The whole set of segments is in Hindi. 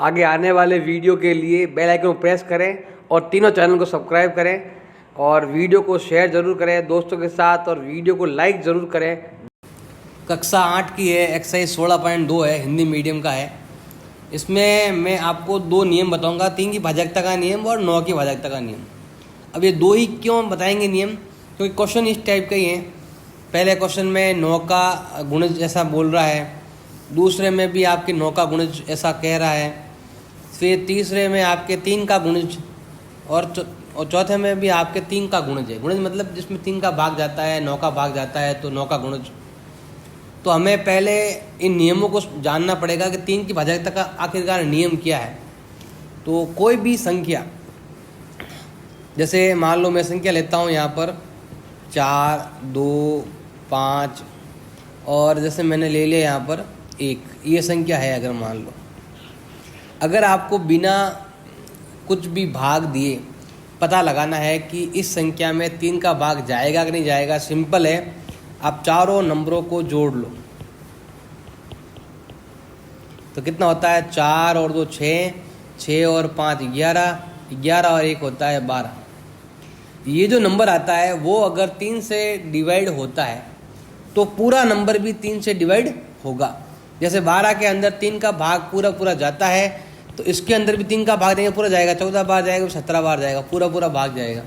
आगे आने वाले वीडियो के लिए बेल आइकन को प्रेस करें और तीनों चैनल को सब्सक्राइब करें और वीडियो को शेयर ज़रूर करें दोस्तों के साथ और वीडियो को लाइक ज़रूर करें। कक्षा 8 की है, एक्सरसाइज 16.2 है, हिंदी मीडियम का है। इसमें मैं आपको 2 नियम बताऊंगा, 3 की भाजकता का नियम और 9 की भाजकता का नियम। अब ये 2 ही क्यों बताएंगे नियम, क्योंकि क्वेश्चन इस टाइप का ही हैं। पहले क्वेश्चन में 9 का गुणज ऐसा बोल रहा है, दूसरे में भी आपके 9 का गुणज ऐसा कह रहा है, फिर तीसरे में आपके 3 का गुणज और चौथे में भी आपके 3 का गुणज है। गुणज मतलब जिसमें 3 का भाग जाता है, 9 का भाग जाता है, तो 9 का गुणज। तो हमें पहले इन नियमों को जानना पड़ेगा कि 3 की भाजकता का आखिरकार नियम क्या है। तो कोई भी संख्या, जैसे मान लो मैं संख्या लेता हूँ यहाँ पर 4, 2, 5 और जैसे मैंने ले लिया यहाँ पर 1, ये संख्या है। अगर मान लो, अगर आपको बिना कुछ भी भाग दिए पता लगाना है कि इस संख्या में 3 का भाग जाएगा कि नहीं जाएगा, सिंपल है, आप चारों नंबरों को जोड़ लो। तो कितना होता है, 4 और 2 6, 6 और 5 11, 11 और 1 होता है 12। ये जो नंबर आता है वो अगर 3 से डिवाइड होता है तो पूरा नंबर भी 3 से डिवाइड होगा। जैसे 12 के अंदर 3 का भाग पूरा जाता है, तो इसके अंदर भी 3 का भाग देंगे पूरा जाएगा, 14 बार जाएगा, 17 बार जाएगा, पूरा भाग जाएगा।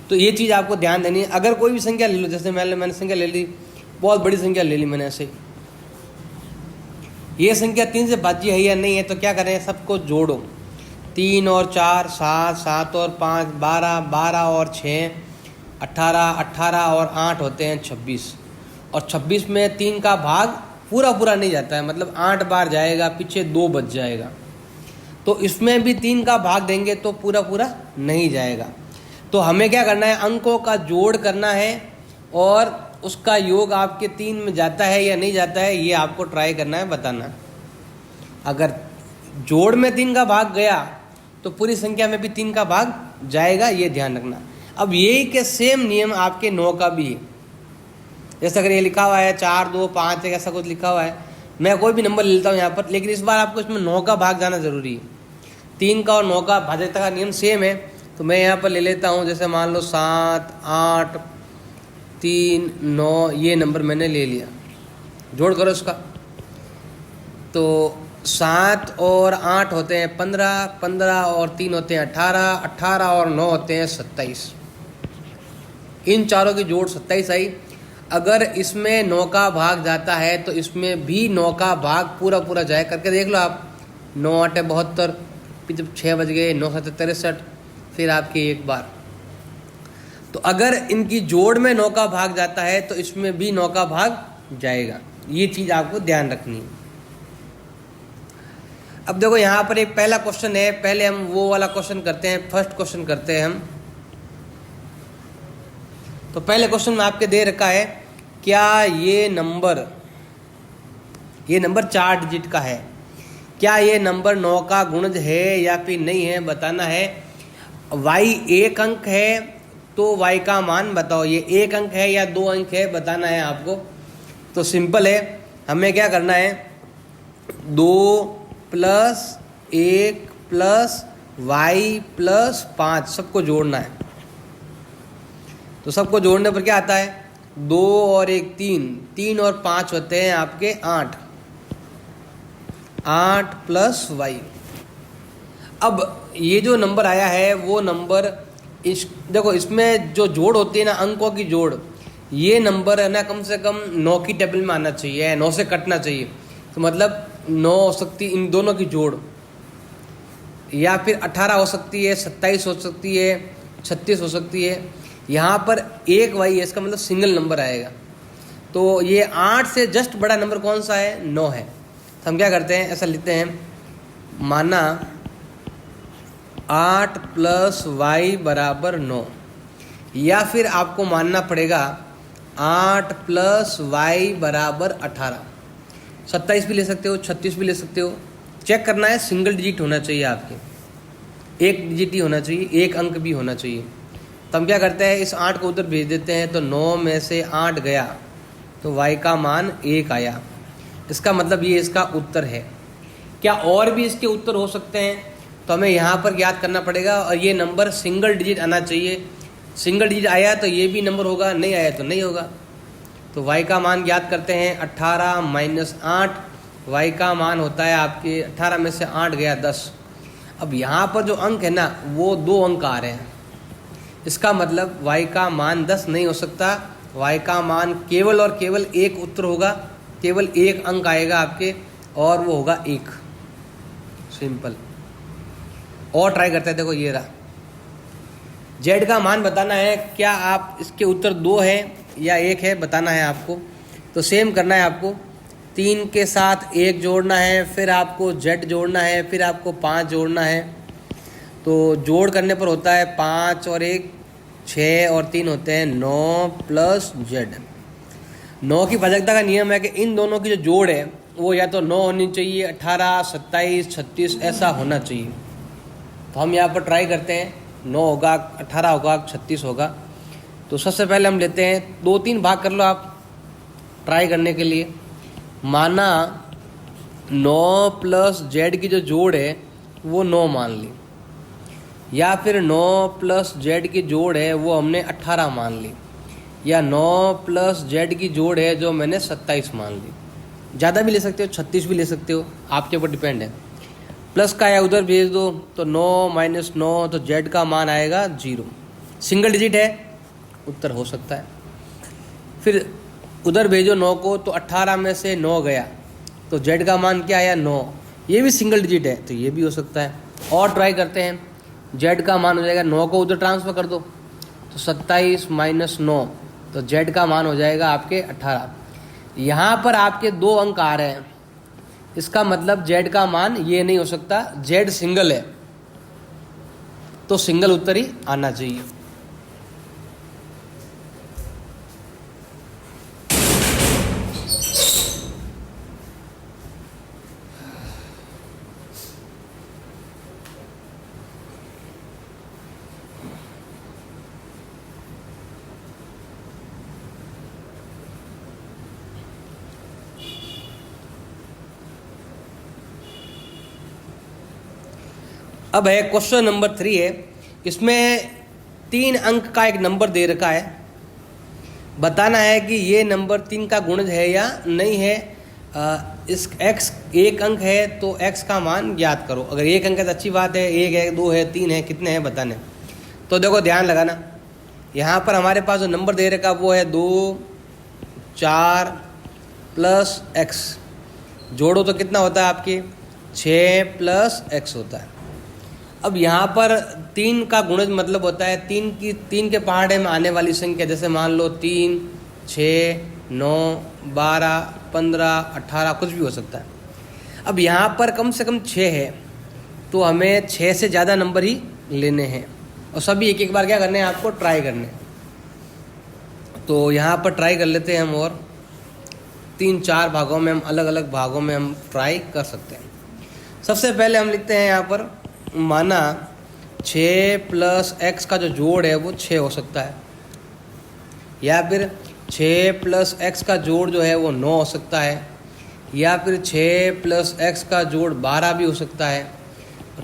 तो ये चीज़ आपको ध्यान देनी है। अगर कोई भी संख्या ले लो, जैसे मैंने संख्या ले ली, बहुत बड़ी संख्या ले ली मैंने ऐसे, ये संख्या 3 से भाज्य है या नहीं है, तो क्या करें, सबको जोड़ो। 3 और 4 7, 7 और 5 12, 12 और 6 18, 18 और 8 होते हैं 26। और 26 में 3 का भाग पूरा नहीं जाता है, मतलब 8 बार जाएगा, पीछे 2 बच जाएगा। तो इसमें भी 3 का भाग देंगे तो पूरा नहीं जाएगा। तो हमें क्या करना है, अंकों का जोड़ करना है और उसका योग आपके 3 में जाता है या नहीं जाता है, ये आपको ट्राई करना है, बताना। अगर जोड़ में 3 का भाग गया तो पूरी संख्या में भी 3 का भाग जाएगा, ये ध्यान रखना। अब यही के सेम नियम आपके 9 का भी है। जैसे अगर ये लिखा हुआ है 4 2 5 1 ऐसा कुछ लिखा हुआ है, मैं कोई भी नंबर ले लेता हूँ यहाँ पर, लेकिन इस बार आपको इसमें 9 का भाग जाना जरूरी है। 3 का और 9 का भाजकता का नियम सेम है, तो मैं यहाँ पर ले लेता हूँ, जैसे मान लो 7 8 3 9, ये नंबर मैंने ले लिया। जोड़ करो इसका, तो 7 और 8 होते हैं 15, 15 और 3 होते हैं 18, 18 और 9 होते हैं 27। इन चारों की जोड़ 27 आई। अगर इसमें 9 का भाग जाता है तो इसमें भी 9 का भाग पूरा जाए, करके देख लो आप। 9 8 72, फिर जब 6 बज गए 9 7 63, फिर आपकी 1 बार। तो अगर इनकी जोड़ में 9 का भाग जाता है तो इसमें भी 9 का भाग जाएगा। ये चीज़ आपको ध्यान रखनी है। अब देखो यहाँ पर एक पहला क्वेश्चन है, पहले हम वो वाला क्वेश्चन करते हैं, फर्स्ट क्वेश्चन करते हैं हम। तो पहले क्वेश्चन में आपके दे रखा है, क्या ये नंबर 4 डिजिट का है, क्या ये नंबर 9 का गुणज है या फिर नहीं है, बताना है। y 1 अंक है तो y का मान बताओ, ये 1 अंक है या 2 अंक है, बताना है आपको। तो सिंपल है, हमें क्या करना है, 2 + 1 + y + 5 सबको जोड़ना है। तो सबको जोड़ने पर क्या आता है, 2 और 1 3, 3 और 5 होते हैं आपके 8, 8 + y। अब ये जो नंबर आया है वो नंबर देखो इसमें जो जोड़ होती है ना, अंकों की जोड़, ये नंबर है ना कम से कम 9 की टेबल में आना चाहिए, 9 से कटना चाहिए। तो मतलब 9 हो सकती इन दोनों की जोड़, या फिर 18 हो सकती है, 27 हो सकती है, 36 हो सकती है। यहाँ पर 1 y है, इसका मतलब सिंगल नंबर आएगा। तो ये 8 से जस्ट बड़ा नंबर कौन सा है, 9 है। तो हम क्या करते हैं, ऐसा लिखते हैं, माना 8 + y = 9, या फिर आपको मानना पड़ेगा 8 + y = 18। 27 भी ले सकते हो, 36 भी ले सकते हो। चेक करना है सिंगल डिजिट होना चाहिए आपके, 1 डिजिट ही होना चाहिए, 1 अंक भी होना चाहिए। तो हम क्या करते हैं, इस 8 को उधर भेज देते हैं, तो 9 में से 8 गया तो y का मान 1 आया। इसका मतलब ये इसका उत्तर है। क्या और भी इसके उत्तर हो सकते हैं? तो हमें यहाँ पर याद करना पड़ेगा, और ये नंबर सिंगल डिजिट आना चाहिए। सिंगल डिजिट आया तो ये भी नंबर होगा, नहीं आया तो नहीं होगा। तो y का मान याद करते हैं, 18 माइनस 8, y का मान होता है आपके 18 में से 8 गया 10। अब यहाँ पर जो अंक है ना वो 2 अंक आ रहे हैं, इसका मतलब y का मान 10 नहीं हो सकता। y का मान केवल और केवल एक उत्तर होगा, केवल एक अंक आएगा आपके, और वो होगा 1। सिंपल। और ट्राई करते हैं, देखो ये रहा। z का मान बताना है, क्या आप इसके उत्तर 2 है या 1 है बताना है आपको। तो सेम करना है आपको, 3 के साथ 1 जोड़ना है, फिर आपको z जोड़ना है, फिर आपको 5 जोड़ना है। तो जोड़ करने पर होता है 5 और 1 6 और 3 होते हैं 9 प्लस z। 9 की भाजकता का नियम है कि इन दोनों की जो जोड़ है वो या तो 9 होनी चाहिए, 18, 27, 36 ऐसा होना चाहिए। तो हम यहाँ पर ट्राई करते हैं, 9 होगा, 18 होगा, 36 होगा। तो सबसे पहले हम लेते हैं 2-3 भाग कर लो आप ट्राई करने के लिए। माना 9 प्लस z की जो जोड़ है वो 9 मान ली, या फिर 9 प्लस z की जोड़ है वो हमने 18 मान ली, या 9 प्लस z की जोड़ है जो मैंने 27 मान ली। ज़्यादा भी ले सकते हो, 36 भी ले सकते हो, आपके ऊपर डिपेंड है। प्लस का या उधर भेज दो, तो 9 माइनस 9, तो z का मान आएगा 0। सिंगल डिजिट है, उत्तर हो सकता है। फिर उधर भेजो 9 को, तो 18 में से 9 गया, तो z का मान क्या आया 9। ये भी सिंगल डिजिट है, तो ये भी हो सकता है। और ट्राई करते हैं, z का मान हो जाएगा, 9 को उधर ट्रांसफर कर दो, तो 27 माइनस 9, तो z का मान हो जाएगा आपके 18। यहाँ पर आपके 2 अंक आ रहे हैं, इसका मतलब z का मान ये नहीं हो सकता, z सिंगल है, तो सिंगल उत्तर ही आना चाहिए। अब है क्वेश्चन नंबर 3 है, इसमें 3 अंक का एक नंबर दे रखा है। बताना है कि ये नंबर 3 का गुणज है या नहीं है। इस x 1 अंक है तो x का मान ज्ञात करो। अगर 1 अंक है तो अच्छी बात है, 1 है, 2 है, 3 है, कितने हैं बताने। तो देखो ध्यान लगाना, यहाँ पर हमारे पास जो नंबर दे रखा वो है 2 4 प्लस x। जोड़ो तो कितना होता है आपके 6 प्लस x होता है। अब यहाँ पर 3 का गुणज मतलब होता है 3 के पहाड़े में आने वाली संख्या, जैसे मान लो 3, 6, 9, 12, 15, 18, कुछ भी हो सकता है। अब यहाँ पर कम से कम 6 है, तो हमें 6 से ज़्यादा नंबर ही लेने हैं, और सभी एक एक बार क्या करने हैं आपको ट्राई करने। तो यहाँ पर ट्राई कर लेते हैं हम, और 3-4 भागों में हम अलग अलग भागों में हम ट्राई कर सकते हैं। सबसे पहले हम लिखते हैं यहाँ पर, माना 6 प्लस x का जो जोड़ है वो 6 हो सकता है, या फिर 6 प्लस x का जोड़ जो है वो 9 हो सकता है, या फिर 6 प्लस x का जोड़ 12 भी हो सकता है,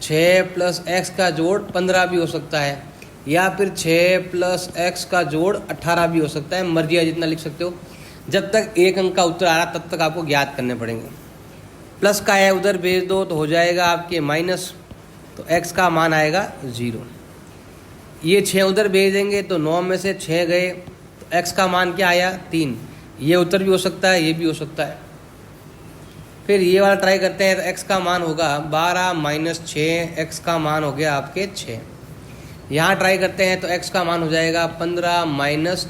6 प्लस x का जोड़ 15 भी हो सकता है, या फिर 6 प्लस x का जोड़ 18 भी हो सकता है। मर्जी है जितना लिख सकते हो। जब तक 1 अंक का उत्तर आ रहा तब तक आपको ज्ञात करने पड़ेंगे। प्लस का है उधर भेज दो तो हो जाएगा आपके माइनस, तो x का मान आएगा 0। ये 6 उधर भेज देंगे तो 9 में से 6 गए, तो x का मान क्या आया 3। ये उत्तर भी हो सकता है, ये भी हो सकता है। फिर ये वाला ट्राई करते हैं, तो x का मान होगा 12 माइनस 6, x का मान हो गया आपके 6। यहाँ ट्राई करते हैं तो x का मान हो जाएगा 15 माइनस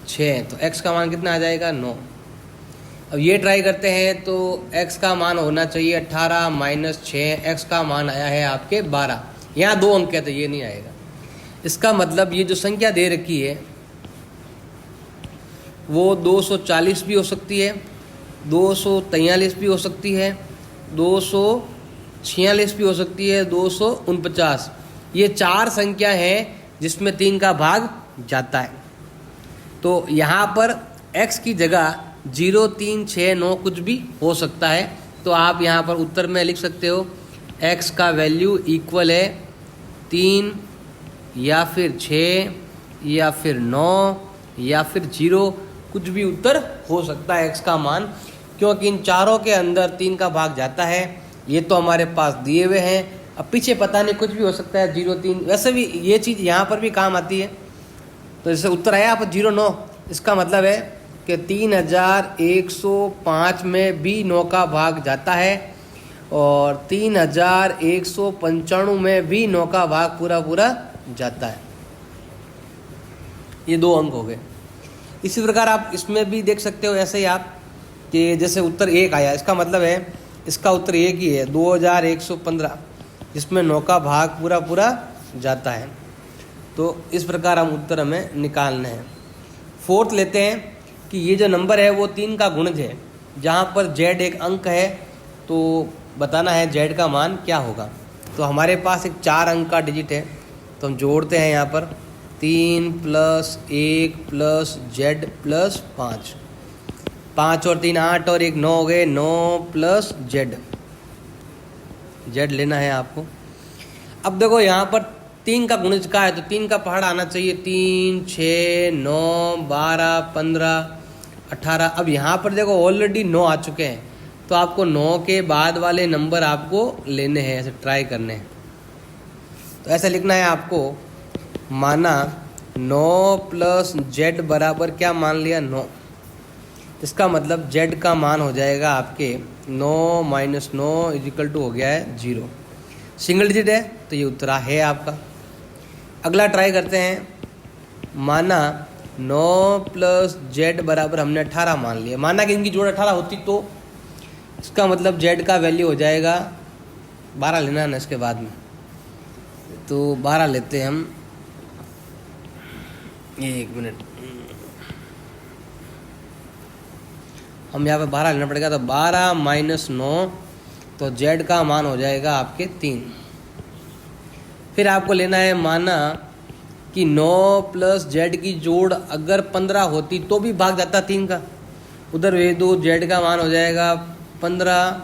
6, तो x का मान कितना आ जाएगा 9। अब ये ट्राई करते हैं तो x का मान होना चाहिए 18 माइनस 6, x का मान आया है आपके 12। यहाँ 2 अंक है तो ये नहीं आएगा। इसका मतलब ये जो संख्या दे रखी है वो 240 भी हो सकती है, 243 भी हो सकती है, 246 भी हो सकती है, 249। ये 4 संख्या है जिसमें 3 का भाग जाता है। तो यहाँ पर x की जगह 0, 3, 6, 9 कुछ भी हो सकता है, तो आप यहाँ पर उत्तर में लिख सकते हो x का वैल्यू इक्वल है 3 या फिर 6 या फिर 9 या फिर 0, कुछ भी उत्तर हो सकता है x का मान, क्योंकि इन चारों के अंदर 3 का भाग जाता है। ये तो हमारे पास दिए हुए हैं, अब पीछे पता नहीं कुछ भी हो सकता है 0 3, वैसे भी ये चीज़ यहाँ पर भी काम आती है। तो जैसे उत्तर आया आप 0 9, इसका मतलब है कि 3105 में भी 9 का भाग जाता है और 3195 में भी 9 का भाग पूरा पूरा जाता है। ये 2 अंक हो गए। इसी प्रकार आप इसमें भी देख सकते हो ऐसे ही आप कि जैसे उत्तर 1 आया, इसका मतलब है इसका उत्तर 1 ही है 2115, जिसमें 9 का भाग पूरा पूरा जाता है। तो इस प्रकार हम उत्तर हमें निकालने हैं। फोर्थ लेते हैं कि ये जो नंबर है वो 3 का गुणज है, जहाँ पर z एक अंक है, तो बताना है z का मान क्या होगा। तो हमारे पास एक 4 अंक का डिजिट है, तो हम जोड़ते हैं यहाँ पर 3 + 1 + z + 5, 5 और 3 8 और 1 9 हो गए, 9 + z लेना है आपको। अब देखो यहाँ पर 3 का गुणज का है, तो 3 का पहाड़ आना चाहिए, 3 6 9 12 15 18। अब यहाँ पर देखो ऑलरेडी 9 आ चुके हैं, तो आपको 9 के बाद वाले नंबर आपको लेने हैं, ऐसे ट्राई करने हैं। तो ऐसे लिखना है आपको, माना 9 + z बराबर क्या मान लिया 9, इसका मतलब z का मान हो जाएगा आपके 9 - 9 = हो गया है 0। सिंगल डिजिट है तो ये उत्तर है आपका। अगला ट्राई करते हैं, माना 9 + z बराबर हमने 18 मान लिया, माना कि इनकी जोड़ 18 होती तो इसका मतलब z का वैल्यू हो जाएगा 12 लेना है ना इसके बाद में, तो 12 लेते हैं हम। 1 मिनट, हम यहाँ पे 12 लेना पड़ेगा, तो 12 - 9, तो z का मान हो जाएगा आपके 3। फिर आपको लेना है, माना कि 9 + z की जोड़ अगर 15 होती तो भी भाग जाता 3 का, उधर वे दो z का मान हो जाएगा 15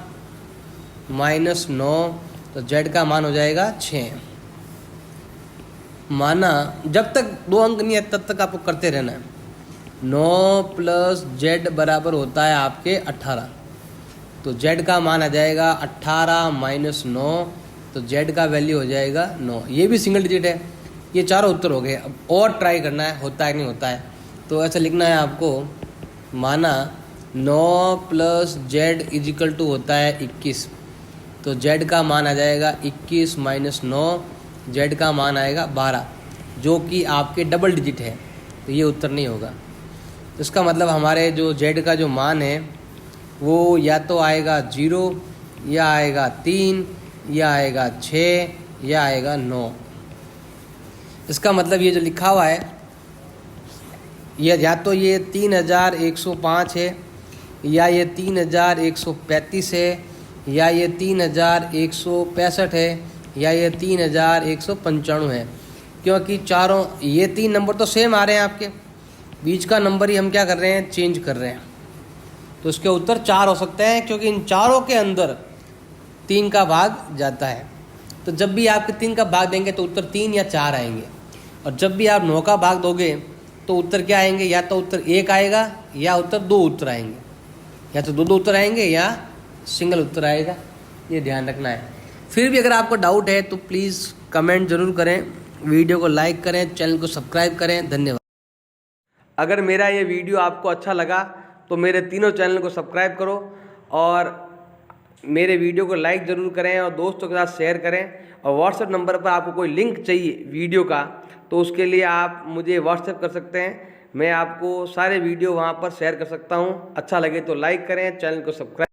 - 9, तो z का मान हो जाएगा 6। माना जब तक 2 अंक नहीं है तब तक आपको करते रहना है। 9 + z बराबर होता है आपके 18, तो z का मान आ जाएगा 18 - 9, तो z का वैल्यू हो जाएगा 9। ये भी सिंगल डिजिट है। ये चारों उत्तर हो गए। अब और ट्राई करना है होता है कि नहीं होता है, तो ऐसा लिखना है आपको, माना 9 + z = होता है 21, तो z का मान आ जाएगा 21 - 9, z का मान आएगा 12, जो कि आपके डबल डिजिट है, तो ये उत्तर नहीं होगा। तो इसका मतलब हमारे जो z का जो मान है वो या तो आएगा 0 या आएगा 3 या आएगा 6 या आएगा 9। इसका मतलब ये जो लिखा हुआ है ये या तो ये 3105 है, या ये 3135 है, या ये 3165 है, या ये 3195 है, क्योंकि चारों ये 3 नंबर तो सेम आ रहे हैं आपके, बीच का नंबर ही हम क्या कर रहे हैं, चेंज कर रहे हैं। तो इसके उत्तर 4 हो सकते हैं, क्योंकि इन चारों के अंदर 3 का भाग जाता है। तो जब भी आपके 3 का भाग देंगे तो उत्तर 3 या 4 आएंगे, और जब भी आप 9 का भाग दोगे तो उत्तर क्या आएंगे, या तो उत्तर 1 आएगा या उत्तर 2 उत्तर आएंगे, या तो 2 उत्तर आएंगे या सिंगल उत्तर आएगा। ये ध्यान रखना है। फिर भी अगर आपको डाउट है तो प्लीज़ कमेंट ज़रूर करें, वीडियो को लाइक करें, चैनल को सब्सक्राइब करें। धन्यवाद। अगर मेरा ये वीडियो आपको अच्छा लगा तो मेरे तीनों चैनल को सब्सक्राइब करो और मेरे वीडियो को लाइक ज़रूर करें और दोस्तों के साथ शेयर करें। और व्हाट्सएप नंबर पर आपको कोई लिंक चाहिए वीडियो का तो उसके लिए आप मुझे व्हाट्सएप कर सकते हैं, मैं आपको सारे वीडियो वहाँ पर शेयर कर सकता हूँ। अच्छा लगे तो लाइक करें, चैनल को सब्सक्राइब